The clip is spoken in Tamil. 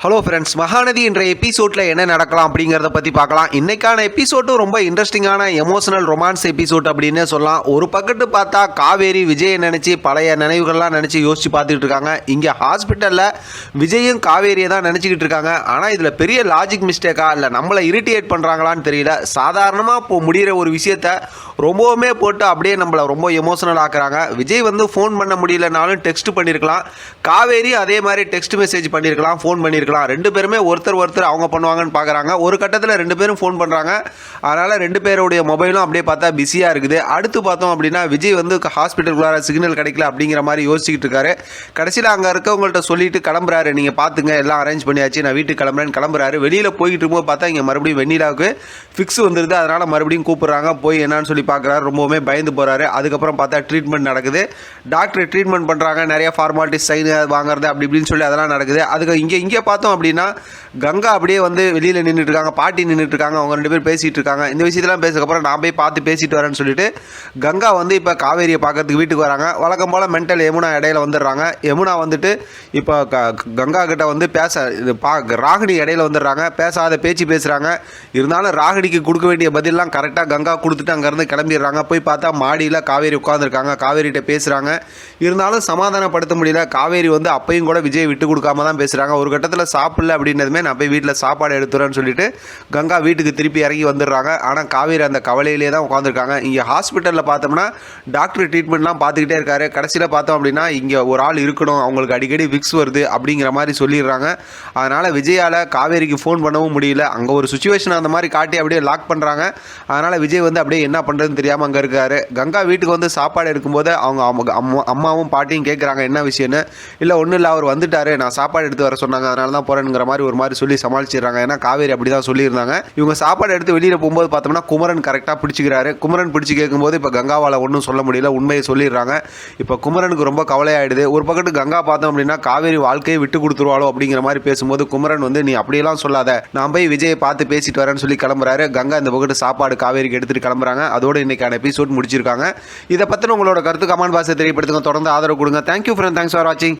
ஹலோ ஃப்ரெண்ட்ஸ், மகாநதி என்ற எபிசோடில் என்ன நடக்கலாம் அப்படிங்கிறத பற்றி பார்க்கலாம். இன்றைக்கான எபிசோட்டும் ரொம்ப இன்ட்ரெஸ்டிங்கான எமோஷனல் ரொமான்ஸ் எபிசோட் அப்படின்னே சொல்லலாம். ஒரு பக்கத்து பார்த்தா காவேரி விஜயை நினச்சி பழைய நினைவுகள்லாம் நினச்சி யோசித்து பார்த்துக்கிட்டு இருக்காங்க. இங்கே ஹாஸ்பிட்டலில் விஜயும் காவேரியை தான் நினச்சிக்கிட்டு இருக்காங்க. ஆனால் இதில் பெரிய லாஜிக் மிஸ்டேக்கா இல்லை நம்மளை இரிட்டேட் பண்ணுறாங்களான்னு தெரியல. சாதாரணமாக இப்போ முடிகிற ஒரு விஷயத்த ரொம்பவுமே போட்டு அப்படியே நம்மளை ரொம்ப எமோஷனல் ஆக்குறாங்க. விஜய் வந்து ஃபோன் பண்ண முடியலனாலும் டெக்ஸ்ட் பண்ணியிருக்கலாம். காவேரி அதே மாதிரி டெக்ஸ்ட் மெசேஜ் பண்ணியிருக்கலாம், ஃபோன் பண்ணியிருக்கலாம். ரெண்டு பேருமே ஒருத்தர் அவங்க பண்ணுவாங்கன்னு பார்க்குறாங்க. ஒரு கட்டத்தில் ரெண்டு பேரும் ஃபோன் பண்ணுறாங்க. அதனால் ரெண்டு பேருடைய மொபைலும் அப்படியே பார்த்தா பிஸியாக இருக்குது. அடுத்து பார்த்தோம் அப்படின்னா விஜய் வந்து ஹாஸ்பிட்டலுக்குள்ளார சிக்னல் கிடைக்கல அப்படிங்கிற மாதிரி யோசிச்சுக்கிட்டு இருக்காரு. கடைசியில் அங்கே இருக்கவங்கள்ட்ட சொல்லிட்டு கிளம்புறாரு. நீங்கள் பார்த்துங்க, எல்லாம் அரேஞ்ச் பண்ணியாச்சு, நான் வீட்டுக்கு கிளம்புறாரு. வெளியில் போய்கிட்டு இருக்கும்போது பார்த்தா இங்கே மறுபடியும் வெண்ணிலாவுக்கு ஃபிக்ஸ் வந்துடுது. அதனால் மறுபடியும் கூப்பிட்றாங்க. போய் என்னன்னு சொல்லி பார்க்குறாரு. ரொம்பவுமே பயந்து போகிறாரு. அதுக்கப்புறம் பார்த்தா ட்ரீட்மெண்ட் நடக்குது. டாக்டர் ட்ரீட்மெண்ட் பண்ணுறாங்க. நிறைய ஃபார்மாலிட்டிஸ் சைன் வாங்குறது அப்படி இப்படின்னு சொல்லி அதெல்லாம் நடக்குது. அதுக்கு இங்கே பார்த்தோம் அப்படின்னா கங்கா அப்படியே வந்து வெளியில் நின்றுட்டு இருக்காங்க. பாட்டி நின்றுட்டு இருக்காங்க. அவங்க ரெண்டு பேர் பேசிகிட்டு இருக்காங்க. இந்த விஷயத்தெல்லாம் பேசுக்கப்புறம் நான் போய் பார்த்து பேசிட்டு வரேன்னு சொல்லிட்டு கங்கா வந்து இப்போ காவேரியை பார்க்கறதுக்கு வீட்டுக்கு வராங்க. வழக்கம் போல் மென்டல் யமுனா இடையில வந்துடுறாங்க. யமுனா வந்துட்டு இப்போ கங்கா கிட்ட வந்து ராகினி இடையில வந்துடுறாங்க. பேசாத பேச்சு பேசுகிறாங்க. இருந்தாலும் ராகினிக்கு கொடுக்க வேண்டிய பதிலெலாம் கரெக்டாக கங்கா கொடுத்துட்டு அங்கேருந்து கிளம்பிடுறாங்க. போய் பார்த்தா மாடியில் காவேரி உட்காந்துருக்காங்க. காவேரிகிட்ட பேசுகிறாங்க. இருந்தாலும் சமாதானப்படுத்த முடியல. காவேரி வந்து அப்பையும் கூட விஜய் விட்டு கொடுக்காம தான் பேசுகிறாங்க. ஒரு கட்டத்தில் சாப்பிடல அப்படின்னதுமே நான் போய் வீட்டில் சாப்பாடு எடுத்துறேன்னு சொல்லிட்டு கங்கா வீட்டுக்கு திருப்பி இறங்கி வந்துடுறாங்க. ஆனால் காவேரி அந்த கவலையிலே தான் உட்காந்துருக்காங்க. இங்கே ஹாஸ்பிட்டலில் பார்த்தோம்னா டாக்டர் ட்ரீட்மெண்ட்லாம் பார்த்துக்கிட்டே இருக்காரு. கடைசியில் பார்த்தோம் அப்படின்னா இங்கே ஒரு ஆள் இருக்கணும், அவங்களுக்கு அடிக்கடி விக்ஸ் வருது அப்படிங்கிற மாதிரி சொல்லிடுறாங்க. அதனால் விஜயால் காவேரிக்கு ஃபோன் பண்ணவும் முடியல. அங்கே ஒரு சுச்சுவேஷன் அந்த மாதிரி காட்டி அப்படியே லாக் பண்ணுறாங்க. அதனால் விஜய் வந்து அப்படியே என்ன பண்ணுறதுன்னு தெரியாமல் அங்கே இருக்காரு. கங்கா வீட்டுக்கு வந்து சாப்பாடு எடுக்கும்போது அவங்க அம்மாவும் பாட்டியும் கேட்குறாங்க என்ன விஷயம்னு. இல்லை ஒன்றும் இல்லை, அவர் வந்துட்டார், நான் சாப்பாடு எடுத்து வர சொன்னாங்க, அதனால தான் போகிறேங்கிற மாதிரி ஒரு மாதிரி சொல்லி சமாளிச்சிடுறாங்க. ஏன்னா காவேரி அப்படி தான் சொல்லியிருந்தாங்க. இவங்க சாப்பாடு எடுத்து வெளியில் போகும்போது பார்த்தோம்னா குமரன் கரெக்டாக பிடிச்சிக்கிறாரு. குமரன் பிடிச்சி கேட்கும்போது இப்போ கங்காவால் ஒன்றும் சொல்ல முடியல, உண்மையை சொல்லிடுறாங்க. இப்போ குமரனுக்கு ரொம்ப கவலையாயிடுது. ஒரு பக்கத்து கங்கா பார்த்தோம் அப்படின்னா காவேரி வாழ்க்கையை விட்டு கொடுத்துருவாளோ அப்படிங்கிற மாதிரி பேசும்போது குமரன் வந்து நீ அப்படியெல்லாம் சொல்லாத, நான் போய் விஜயை பார்த்து பேசிட்டு வரேன்னு சொல்லி கிளம்புறாரு. கங்கா இந்த பக்கத்து சாப்பாடு காவேரிக்கு எடுத்துகிட்டு கிளம்புறாங்க. அதோடு இன்னைக்கான எபிசோட் முடிச்சிருக்காங்க. இதை பற்றின உங்களோட கருத்து கமெண்ட் பாக்ஸை தெரியப்படுத்துங்க. தொடர்ந்து ஆதரவு கொடுங்க. தேங்க்யூ ஃப்ரெண்ட், தேங்க்ஸ் ஃபார் வாட்சிங்.